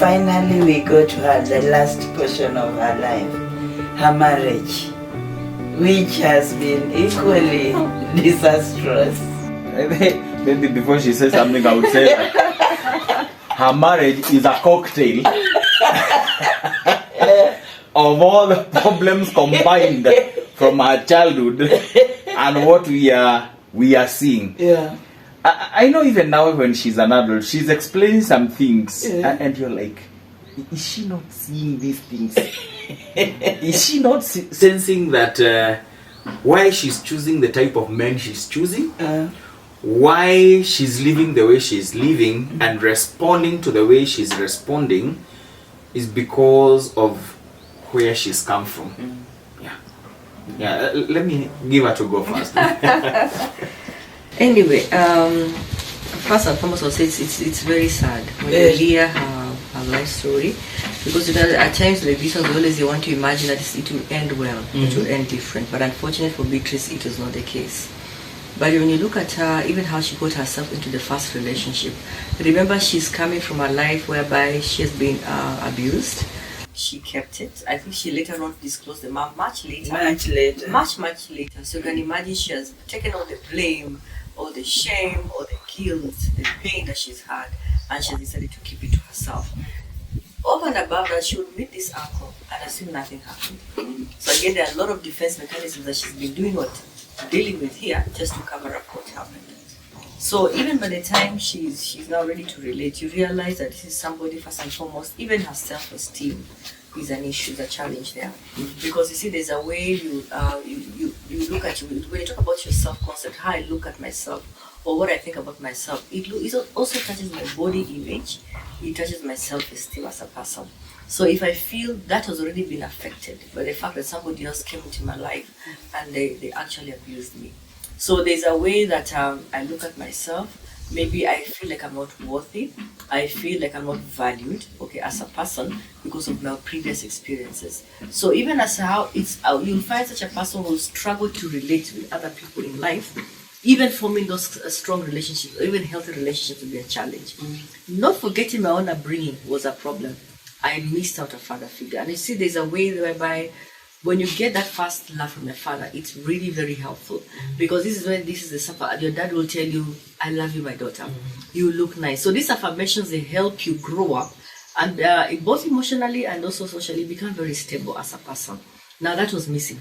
finally we go to the last portion of her life, her marriage, which has been equally disastrous. Maybe before she says something, I would say that her marriage is a cocktail of all the problems combined from her childhood and what we are seeing. Yeah. I know even now when she's an adult, she's explaining some things, and you're like, is she not seeing these things? Is she not sensing that why she's choosing the type of men she's choosing? Why she's living the way she's living and responding to the way she's responding is because of where she's come from. Yeah, let me give her to go first. Anyway, first and foremost, I'll say it's very sad when you hear her life story, because at times like this, always you want to imagine that it will end well, it will end different. But unfortunately for Beatrice, it was not the case. But when you look at her, even how she got herself into the first relationship, remember she's coming from a life whereby she has been abused. She kept it. I think she later on disclosed the mom much later. Much later. So you can imagine she has taken all the blame, all the shame, all the guilt, the pain that she's had, and she decided to keep it to herself. Over and above that, she would meet this uncle and assume nothing happened. So again, there are a lot of defense mechanisms that she's been dealing with here just to cover up what happened. So even by the time she's now ready to relate, you realize that this is somebody, first and foremost, even her self-esteem is an issue, a challenge there. Because you see, there's a way you look at you, when you talk about your self-concept, how I look at myself or what I think about myself, it also touches my body image, it touches my self-esteem as a person. So if I feel that has already been affected by the fact that somebody else came into my life and they actually abused me. So there's a way that I look at myself. Maybe I feel like I'm not worthy. I feel like I'm not valued, as a person because of my previous experiences. So even as how you'll find such a person who struggle to relate with other people in life, even forming those strong relationships, or even healthy relationships will be a challenge. Not forgetting my own upbringing was a problem. I missed out a father figure. And you see, there's a way whereby when you get that first love from your father, it's really very helpful. Because this is the supper. Your dad will tell you, I love you, my daughter. You look nice. So these affirmations, they help you grow up. And both emotionally and also socially become very stable as a person. Now that was missing.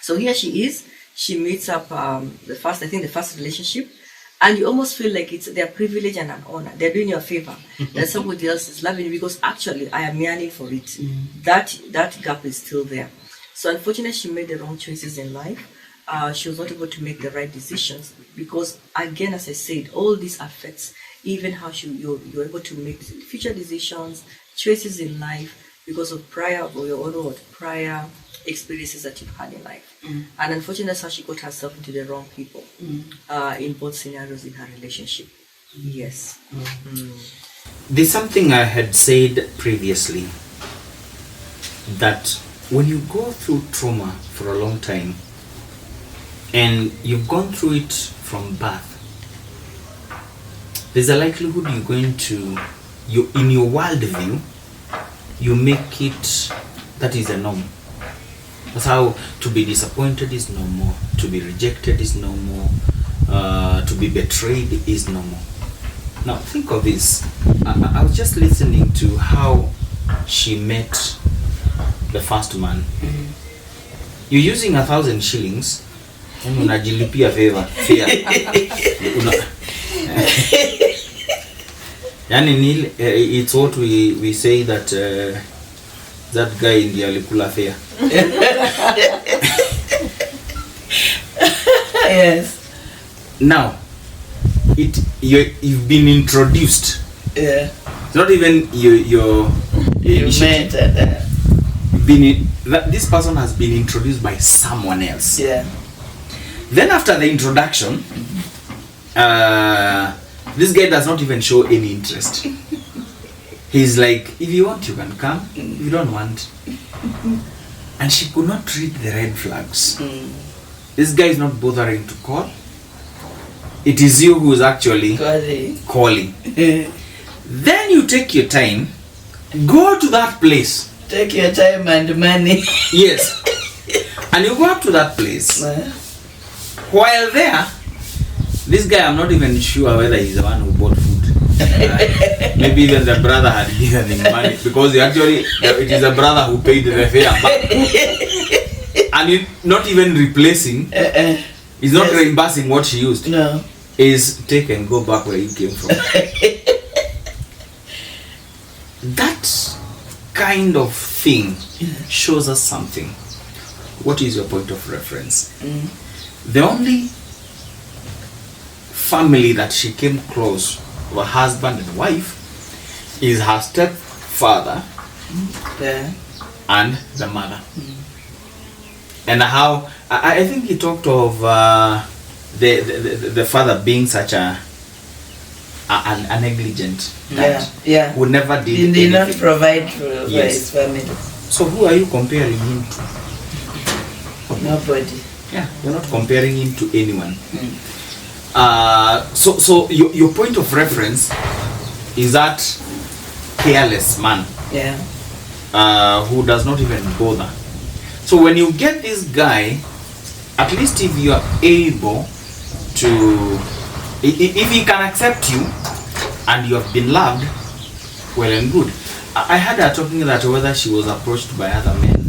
So here she is. She meets up the first relationship. And you almost feel like it's their privilege and an honor. They're doing you a favor. That somebody else is loving you, because actually I am yearning for it. That gap is still there. So unfortunately, she made the wrong choices in life. She was not able to make the right decisions because, again, as I said, all this affects even how you're able to make future decisions, choices in life because of prior experiences that you've had in life. And unfortunately, that's how she got herself into the wrong people in both scenarios in her relationship. Yes. There's something I had said previously, that when you go through trauma for a long time and you've gone through it from birth, there's a likelihood you're going to, in your worldview, you make it, that is a norm. That's how to be disappointed is normal, to be rejected is normal, to be betrayed is normal. Now think of this. I was just listening to how she met the first man. You're using 1,000 shillings and unajilipia fare. It's what we say that that guy in the alikula fare. Yes. Now, you've been introduced. Yeah. It's not even you met this person has been introduced by someone else. Yeah. Then after the introduction, this guy does not even show any interest. He's like, if you want, you can come. If you don't want. And she could not read the red flags. This guy is not bothering to call. It is you who is actually calling. Then you take your time Go to that place. Take your time and money. Yes. And you go up to that place. While there, this guy, I'm not even sure whether he's the one who bought food. Maybe even the brother had given him money, because it is the brother who paid the fare. And you not even replacing, he's not reimbursing what she used. No. Is take and go back where you came from. That kind of thing shows us something. What is your point of reference? The only family that she came close, her husband and wife, is her stepfather and the mother. And how I think he talked of the father being such a negligent dad who never did He did not provide for his family. So who are you comparing him to? Nobody. Yeah, you're not comparing him to anyone. So your point of reference is that careless man who does not even bother. So when you get this guy, at least if you are able to, if he can accept you and you have been loved, well and good. I had her talking that whether she was approached by other men,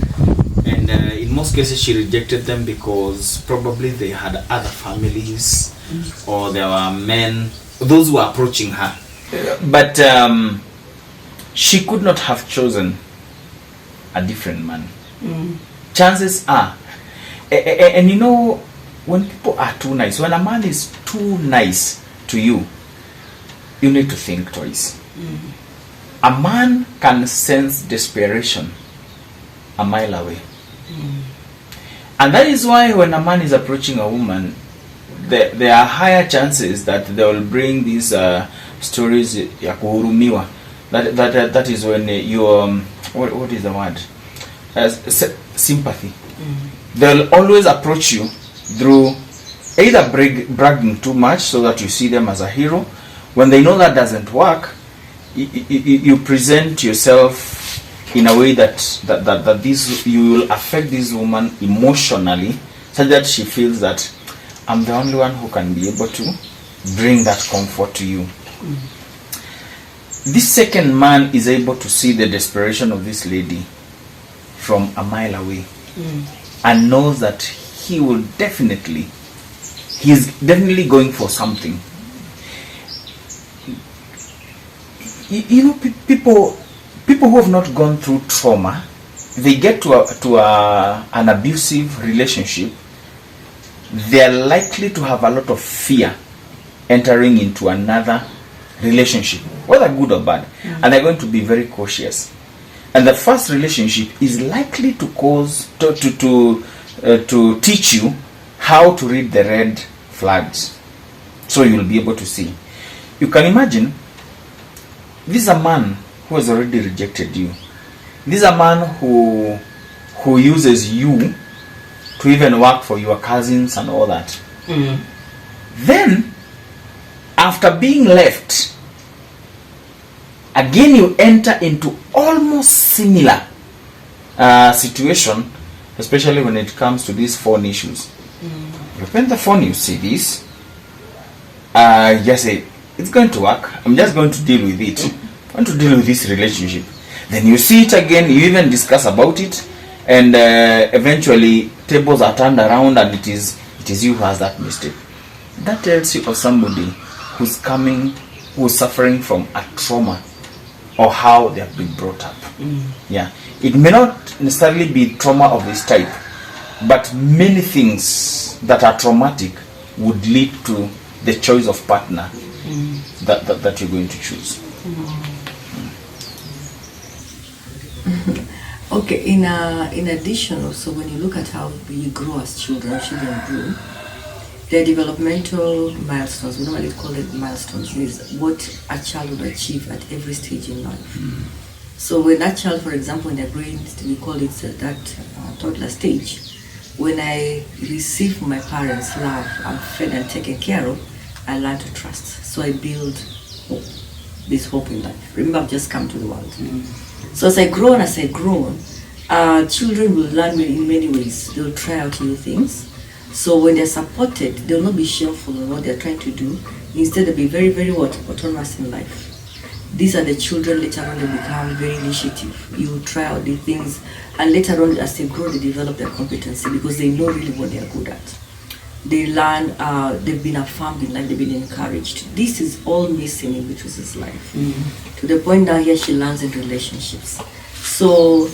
and in most cases she rejected them because probably they had other families or there were men, those who were approaching her. But she could not have chosen a different man. Chances are, and you know, when people are too nice, when a man is too nice to you, you need to think twice. A man can sense desperation a mile away. And that is why when a man is approaching a woman, there are higher chances that they will bring these stories ya kuhurumiwa. That is when you what is the word? Sympathy. They'll always approach you through either bragging too much so that you see them as a hero. When they know that doesn't work, you present yourself in a way that this, you will affect this woman emotionally, so that she feels that I'm the only one who can be able to bring that comfort to you. This second man is able to see the desperation of this lady from a mile away, and knows that he's definitely going for something. You know, people who have not gone through trauma, they get to an abusive relationship, they are likely to have a lot of fear entering into another relationship, whether good or bad, and they're going to be very cautious. And the first relationship is likely to cause to teach you how to read the red flags, so you'll be able to see. You can imagine, this is a man who has already rejected you. This is a man who uses you to even work for your cousins and all that. Then, after being left, again you enter into almost similar situation, especially when it comes to these phone issues. You open the phone, you see this, you say, it's going to work, I'm just going to deal with it. I want to deal with this relationship. Then you see it again, you even discuss about it, and eventually tables are turned around and it is you who has that mistake. That tells you of somebody who's suffering from a trauma, or how they have been brought up. Yeah, it may not necessarily be trauma of this type, but many things that are traumatic would lead to the choice of partner that you're going to choose. Okay, in addition also, when you look at how we grow as children grow, their developmental milestones, we normally call it milestones, is what a child will achieve at every stage in life. So when that child, for example, in their brain, we call it that toddler stage, when I receive my parents' love, I'm fed and taken care of, I learn to trust. So I build hope, this hope in life. Remember, I've just come to the world. So as I grow, children will learn in many ways. They'll try out new things. So when they're supported, they'll not be shameful in what they're trying to do. Instead, they'll be very, very autonomous in life. These are the children later on, they become very initiative. You try out the things, and later on as they grow, they develop their competency because they know really what they are good at. They learn, they've been affirmed in life, they've been encouraged. This is all missing in Beatrice's life. To the point now here she learns in relationships. So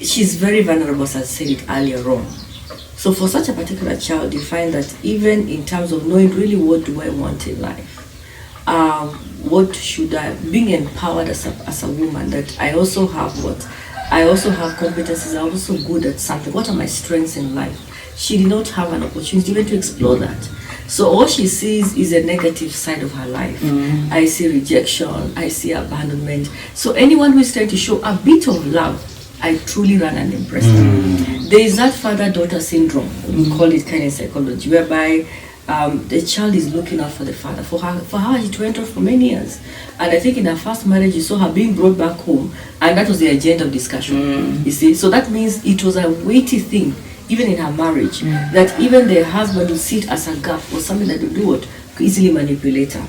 she's very vulnerable, as I said it earlier on. So for such a particular child, you find that even in terms of knowing really what do I want in life, what should I, being empowered as a woman, that I also have competencies, I'm also good at something, what are my strengths in life? She did not have an opportunity even to explore that. So all she sees is a negative side of her life. I see rejection, I see abandonment. So anyone who is trying to show a bit of love, I truly run and impress them. There is that father-daughter syndrome, we call it kind of psychology, whereby the child is looking out for the father. For her, it went on for many years. And I think in her first marriage, you saw her being brought back home, and that was the agenda of discussion. You see, so that means it was a weighty thing, even in her marriage, that even the husband would see it as a gap or something that would do what could easily manipulate her.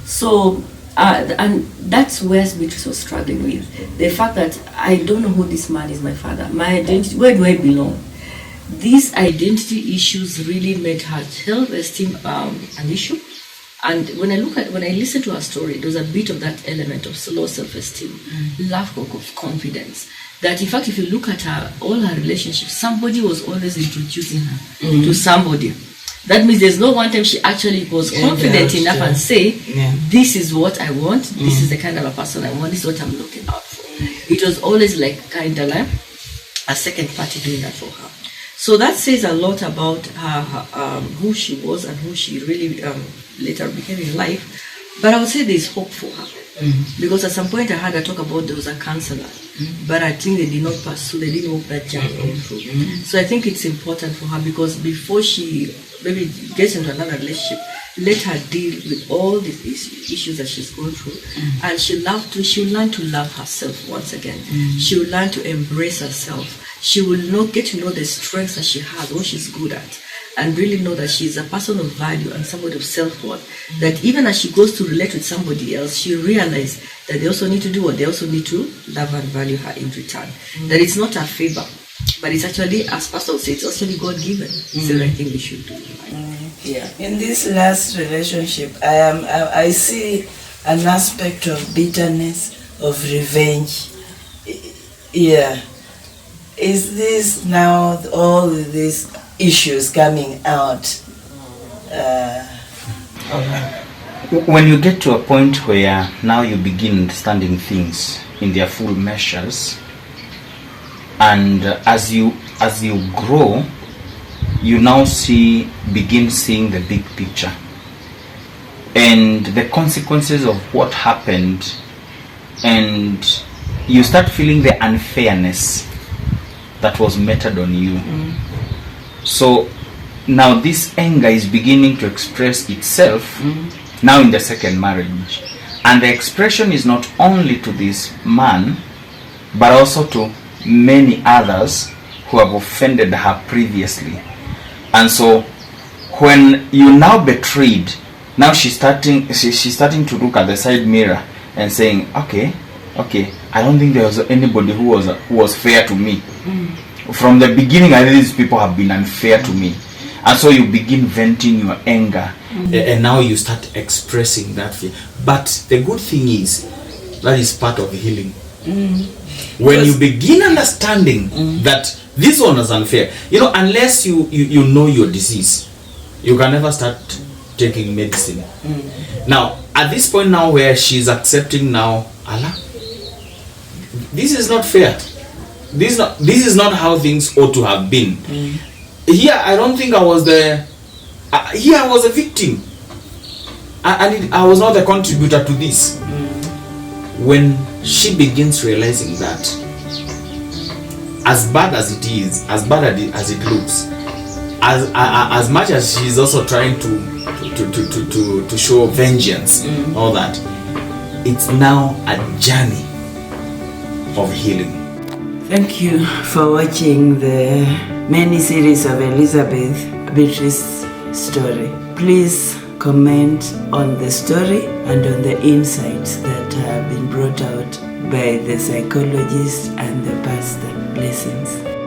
So, and that's where Beatrice was struggling with the fact that I don't know who this man is, my father, my identity, where do I belong? These identity issues really made her self-esteem an issue. And when I listen to her story, there's a bit of that element of low self-esteem, lack of confidence. That in fact, if you look at her, all her relationships, somebody was always introducing her to somebody. That means there's no one time she actually was confident enough and say, this is what I want, this is the kind of a person I want, this is what I'm looking out for. It was always like kind of like a second party doing that for her. So that says a lot about her, who she was and who she really later became in life. But I would say there's hope for her. Because at some point I had a talk about there was a counselor, but I think they did not pursue, they didn't walk that journey through. So I think it's important for her, because before she maybe gets into another relationship, let her deal with all these issues that she's going through, and she'll learn to love herself once again. She'll learn to embrace herself. She will get to know the strengths that she has, what she's good at, and really know that she's a person of value and somebody of self-worth. That even as she goes to relate with somebody else, she realizes that they also need to do what they also need to love and value her in return. That it's not a favor, but it's actually, as Pastor would say, it's actually God-given. So I think we should do. Yeah. In this last relationship, I see an aspect of bitterness, of revenge. Yeah. Is this now all these issues coming out? When you get to a point where now you begin understanding things in their full measures, and as you grow, you now begin seeing the big picture and the consequences of what happened, and you start feeling the unfairness that was meted on you. So now this anger is beginning to express itself now in the second marriage, and the expression is not only to this man but also to many others who have offended her previously. And so when you now betrayed, now she's starting to look at the side mirror and saying, okay, I don't think there was anybody who was fair to me. From the beginning, I think these people have been unfair to me. And so you begin venting your anger, and now you start expressing that fear. But the good thing is, that is part of healing. When you begin understanding that this one is unfair, unless you know your disease, you can never start taking medicine. Now, at this point now where she's accepting now, Allah, this is not fair. This is not how things ought to have been. Here, I don't think I was here I was a victim. I was not a contributor to this. When she begins realizing that, as bad as it is, as bad as it looks, as much as she's also trying to show vengeance, all that, it's now a journey of healing. Thank you for watching the mini series of Elizabeth Beatrice's story. Please comment on the story and on the insights that have been brought out by the psychologist and the pastor. Blessings.